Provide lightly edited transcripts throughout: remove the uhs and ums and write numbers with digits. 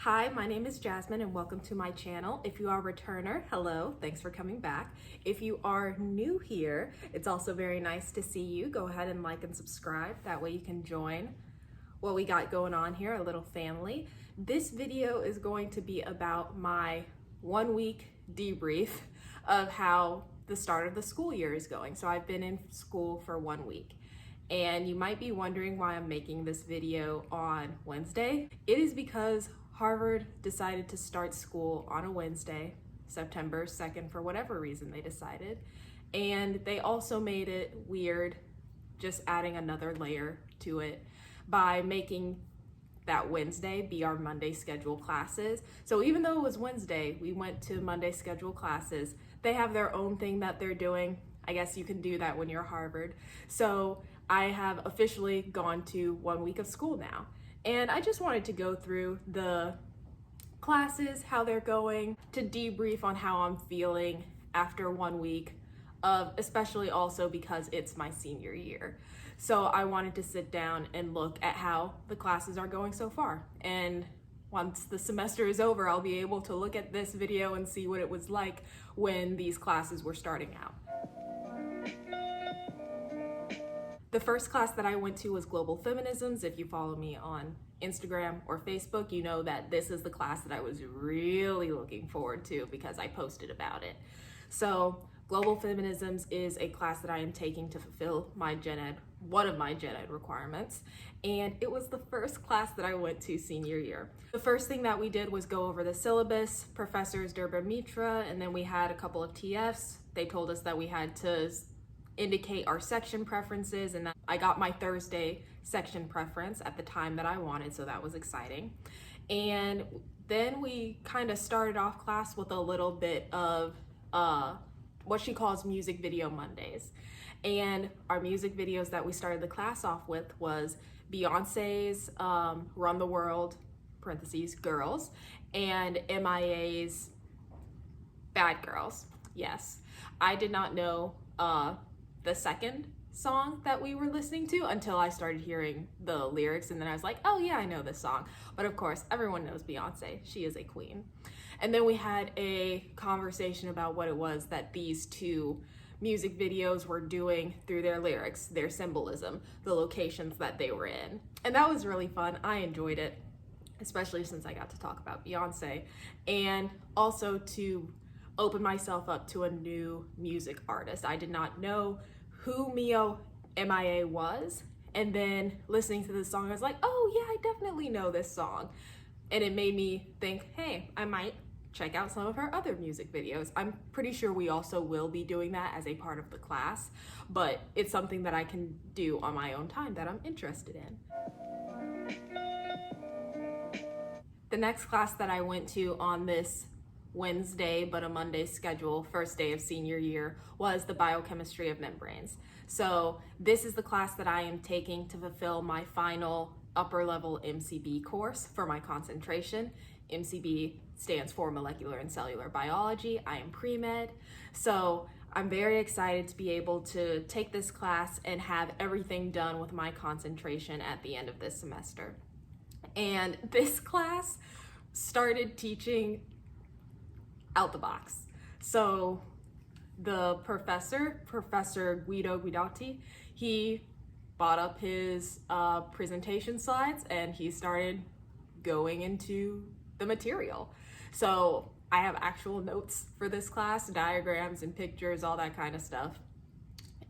Hi, my name is Jasmine and welcome to my channel. If you are a returner, hello, thanks for coming back. If you are new here, it's also very nice to see you. Go ahead and like and subscribe. That way you can join what we got going on here, a little family. This video is going to be about my 1 week debrief of how the start of the school year is going. So I've been in school for 1 week. And you might be wondering why I'm making this video on Wednesday. It is because Harvard decided to start school on a Wednesday, September 2nd, for whatever reason they decided. And they also made it weird, just adding another layer to it by making that Wednesday be our Monday scheduled classes. So even though it was Wednesday, we went to Monday scheduled classes. They have their own thing that they're doing. I guess you can do that when you're Harvard. So I have officially gone to 1 week of school now. And I just wanted to go through the classes, how they're going, to debrief on how I'm feeling after 1 week of, especially also because it's my senior year. So I wanted to sit down and look at how the classes are going so far. And once the semester is over, I'll be able to look at this video and see what it was like when these classes were starting out. The first class that I went to was Global Feminisms. If you follow me on Instagram or Facebook, you know that this is the class that I was really looking forward to because I posted about it. So Global Feminisms is a class that I am taking to fulfill my gen ed, one of my gen ed requirements. And it was the first class that I went to senior year. The first thing that we did was go over the syllabus, Professors Durba Mitra, and then we had a couple of TFs. They told us that we had to indicate our section preferences, and that I got my Thursday section preference at the time that I wanted, so that was exciting. And then we kind of started off class with a little bit of what she calls music video Mondays. And our music videos that we started the class off with was Beyonce's Run the World, parentheses, Girls, and MIA's Bad Girls. Yes, I did not know the second song that we were listening to until I started hearing the lyrics, and then I was like, oh yeah, I know this song. But of course, everyone knows Beyonce. She is a queen. And then we had a conversation about what it was that these two music videos were doing through their lyrics, their symbolism, the locations that they were in. And that was really fun. I enjoyed it, especially since I got to talk about Beyonce, and also to open myself up to a new music artist. I did not know who MIA was, and then listening to this song, I was like, oh yeah, I definitely know this song. And it made me think, hey, I might check out some of her other music videos. I'm pretty sure we also will be doing that as a part of the class, but it's something that I can do on my own time that I'm interested in. The next class that I went to on this Wednesday, but a Monday schedule, first day of senior year, was the Biochemistry of Membranes. So this is the class that I am taking to fulfill my final upper level MCB course for my concentration. MCB stands for Molecular and Cellular Biology. I am pre-med. So I'm very excited to be able to take this class and have everything done with my concentration at the end of this semester. And this class started teaching out the box. So the Professor Guido Guidotti, he bought up his presentation slides and he started going into the material. So I have actual notes for this class, diagrams and pictures, all that kind of stuff.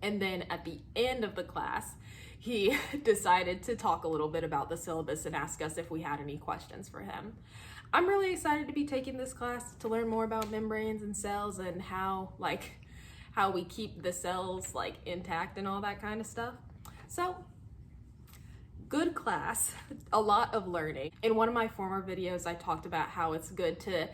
And then at the end of the class, he decided to talk a little bit about the syllabus and ask us if we had any questions for him. I'm really excited to be taking this class to learn more about membranes and cells and how we keep the cells intact and all that kind of stuff. So good class, a lot of learning. In one of my former videos, I talked about how it's good to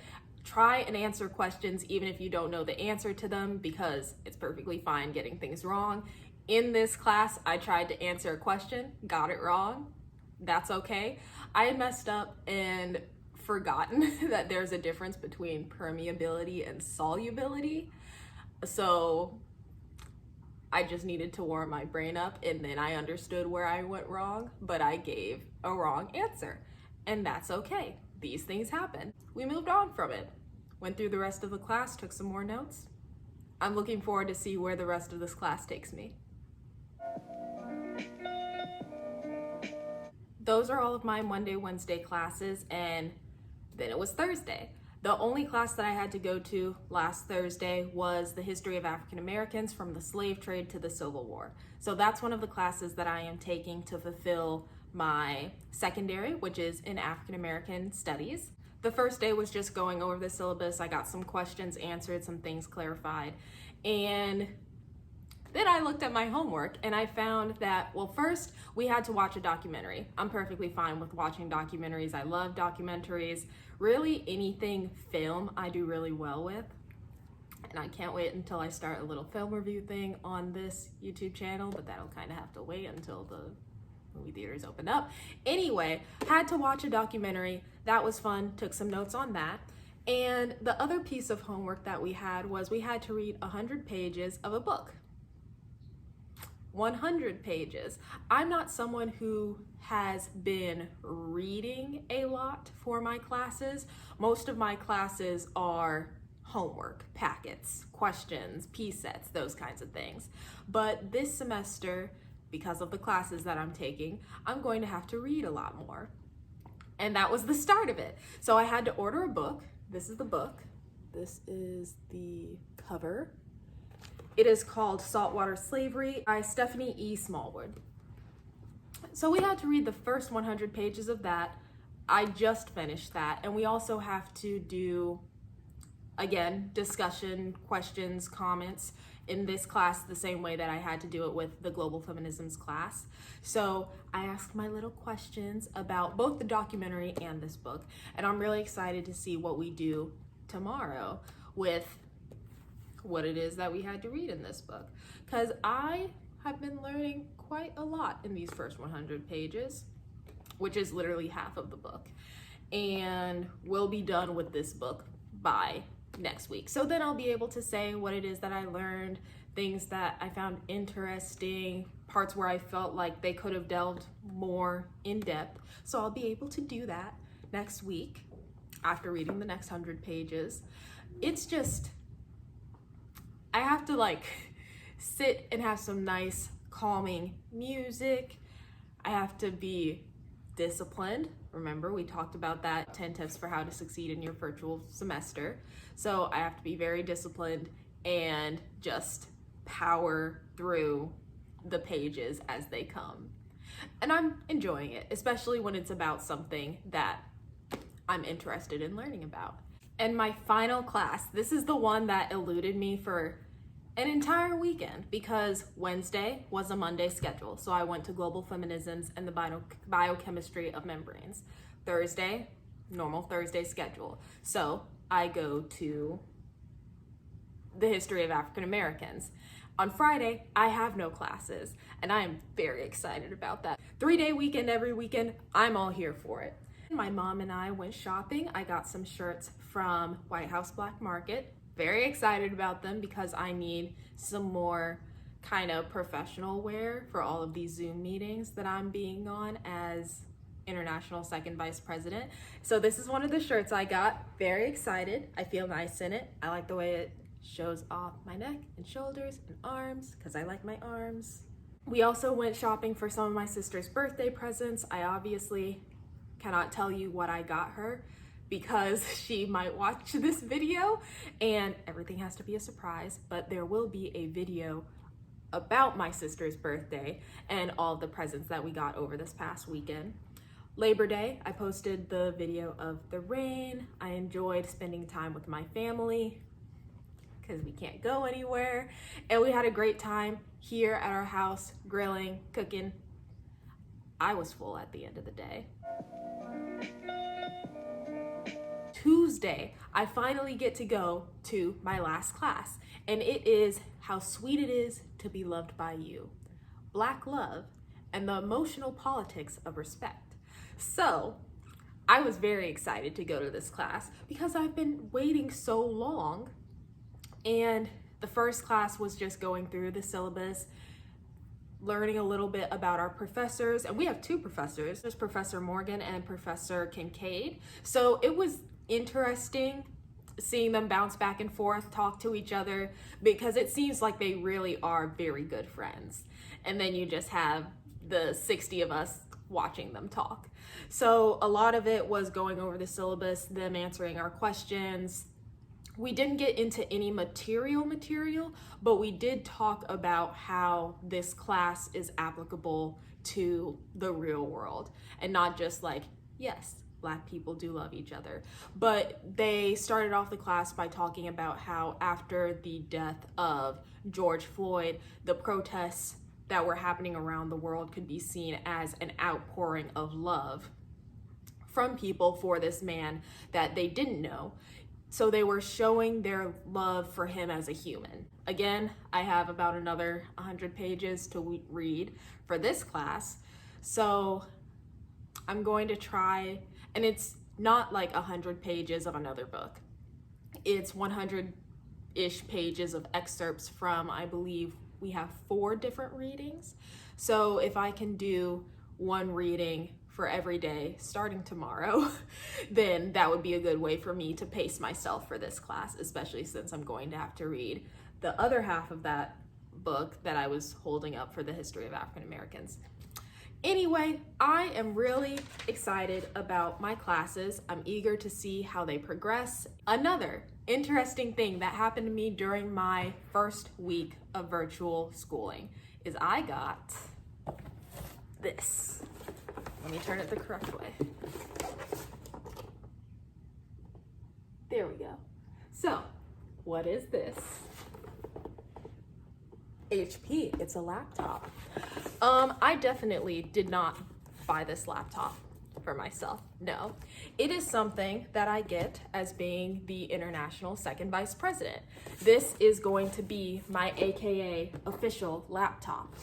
try and answer questions even if you don't know the answer to them, because it's perfectly fine getting things wrong. In this class, I tried to answer a question, got it wrong. That's okay. I had messed up and forgotten that there's a difference between permeability and solubility. So I just needed to warm my brain up, and then I understood where I went wrong, but I gave a wrong answer. And that's okay. these things happen. We moved on from it, went through the rest of the class, took some more notes. I'm looking forward to see where the rest of this class takes me. Those are all of my Monday, Wednesday classes, and then it was Thursday. The only class that I had to go to last Thursday was the history of African Americans from the slave trade to the Civil War. So that's one of the classes that I am taking to fulfill my secondary, which is in African American studies. The first day was just going over the syllabus. I got some questions answered, some things clarified, and then I looked at my homework and I found that, well, first we had to watch a documentary. I'm perfectly fine with watching documentaries. I love documentaries. Really anything film I do really well with. And I can't wait until I start a little film review thing on this YouTube channel, but that'll kind of have to wait until the movie theaters open up. Anyway, had to watch a documentary. That was fun. Took some notes on that. And the other piece of homework that we had was we had to read 100 pages of a book. 100 pages. I'm not someone who has been reading a lot for my classes. Most of my classes are homework, packets, questions, P-sets, those kinds of things. But this semester, because of the classes that I'm taking, I'm going to have to read a lot more. And that was the start of it. So I had to order a book. This is the book. This is the cover. It is called Saltwater Slavery by Stephanie E. Smallwood. So we had to read the first 100 pages of that. I just finished that. And we also have to do, again, discussion, questions, comments in this class the same way that I had to do it with the Global Feminisms class. So I asked my little questions about both the documentary and this book. And I'm really excited to see what we do tomorrow with what it is that we had to read in this book, because I have been learning quite a lot in these first 100 pages, which is literally half of the book, and we'll be done with this book by next week. So then I'll be able to say what it is that I learned, things that I found interesting, parts where I felt like they could have delved more in depth. So I'll be able to do that next week after reading the next 100 pages. It's just, I have to sit and have some nice calming music. I have to be disciplined. Remember, we talked about that 10 tips for how to succeed in your virtual semester. So I have to be very disciplined and just power through the pages as they come. And I'm enjoying it, especially when it's about something that I'm interested in learning about. And my final class, this is the one that eluded me for an entire weekend because Wednesday was a Monday schedule. So I went to Global Feminisms and the Biochemistry of Membranes. Thursday, normal Thursday schedule. So I go to the history of African Americans. On Friday, I have no classes, and I am very excited about that. 3-day weekend every weekend, I'm all here for it. My mom and I went shopping. I got some shirts from White House Black Market. Very excited about them because I need some more kind of professional wear for all of these Zoom meetings that I'm being on as International Second Vice President. So this is one of the shirts I got. Very excited. I feel nice in it. I like the way it shows off my neck and shoulders and arms because I like my arms. We also went shopping for some of my sister's birthday presents. I obviously cannot tell you what I got her because she might watch this video and everything has to be a surprise, but there will be a video about my sister's birthday and all the presents that we got over this past weekend. Labor Day, I posted the video of the rain. I enjoyed spending time with my family because we can't go anywhere. And we had a great time here at our house, grilling, cooking. I was full at the end of the day. Tuesday, I finally get to go to my last class, and it is How Sweet It Is to Be Loved by You, Black Love, and the Emotional Politics of Respect. So I was very excited to go to this class because I've been waiting so long, and the first class was just going through the syllabus, learning a little bit about our professors, and we have two professors. There's Professor Morgan and Professor Kincaid. So it was interesting seeing them bounce back and forth, talk to each other, because it seems like they really are very good friends. And then you just have the 60 of us watching them talk. So a lot of it was going over the syllabus, them answering our questions. We didn't get into any material, but we did talk about how this class is applicable to the real world, and not just like, yes, Black people do love each other. But they started off the class by talking about how after the death of George Floyd, the protests that were happening around the world could be seen as an outpouring of love from people for this man that they didn't know. So they were showing their love for him as a human. Again, I have about another 100 pages to read for this class. So I'm going to try, and it's not like 100 pages of another book. It's 100-ish pages of excerpts from, I believe we have 4 different readings. So if I can do one reading for every day starting tomorrow, then that would be a good way for me to pace myself for this class, especially since I'm going to have to read the other half of that book that I was holding up for the history of African Americans. Anyway, I am really excited about my classes. I'm eager to see how they progress. Another interesting thing that happened to me during my first week of virtual schooling is I got this. Let me turn it the correct way. There we go. So, what is this? HP, it's a laptop. I definitely did not buy this laptop for myself, no. It is something that I get as being the international second vice president. This is going to be my AKA official laptop.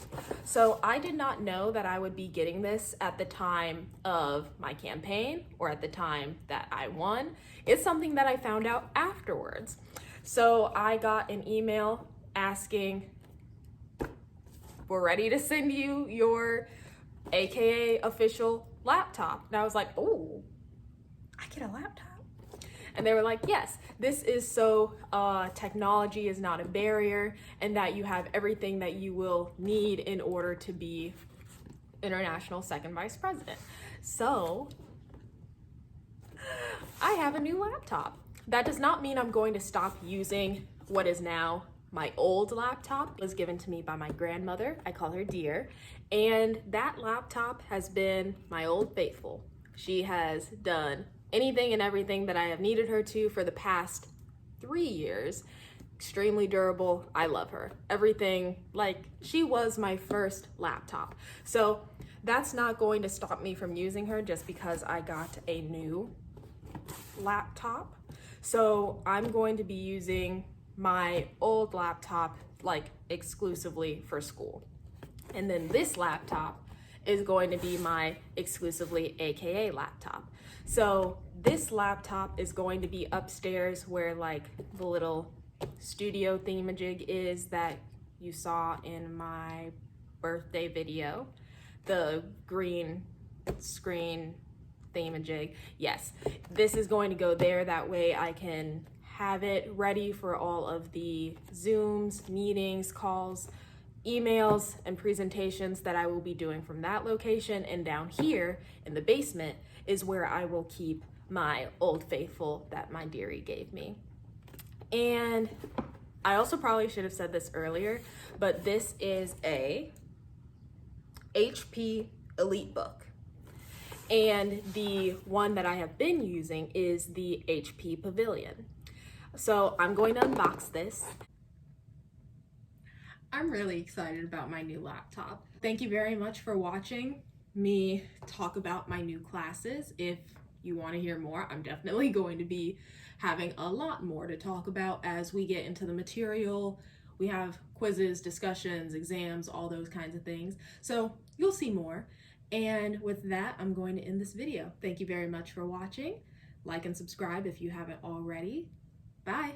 So I did not know that I would be getting this at the time of my campaign or at the time that I won. It's something that I found out afterwards. So I got an email asking, we're ready to send you your AKA official laptop. And I was like, oh, I get a laptop? And they were like, yes, this is so technology is not a barrier, and that you have everything that you will need in order to be international second vice president. So I have a new laptop. That does not mean I'm going to stop using what is now my old laptop. It was given to me by my grandmother. I call her Dear. And that laptop has been my old faithful. She has done anything and everything that I have needed her to for the past 3 years. Extremely durable. I love her. Everything, like, she was my first laptop. So that's not going to stop me from using her just because I got a new laptop. So I'm going to be using my old laptop like exclusively for school. And then this laptop is going to be my exclusively AKA laptop. So this laptop is going to be upstairs where like the little studio thingamajig is that you saw in my birthday video, the green screen thingamajig. Yes, this is going to go there. That way I can have it ready for all of the Zooms, meetings, calls, emails, and presentations that I will be doing from that location. And down here in the basement is where I will keep my old faithful that my dearie gave me. And I also probably should have said this earlier, but this is a HP EliteBook. And the one that I have been using is the HP Pavilion. So I'm going to unbox this. I'm really excited about my new laptop. Thank you very much for watching me talk about my new classes. If you want to hear more, I'm definitely going to be having a lot more to talk about as we get into the material. We have quizzes, discussions, exams, all those kinds of things. So you'll see more. And with that, I'm going to end this video. Thank you very much for watching. Like and subscribe if you haven't already. Bye.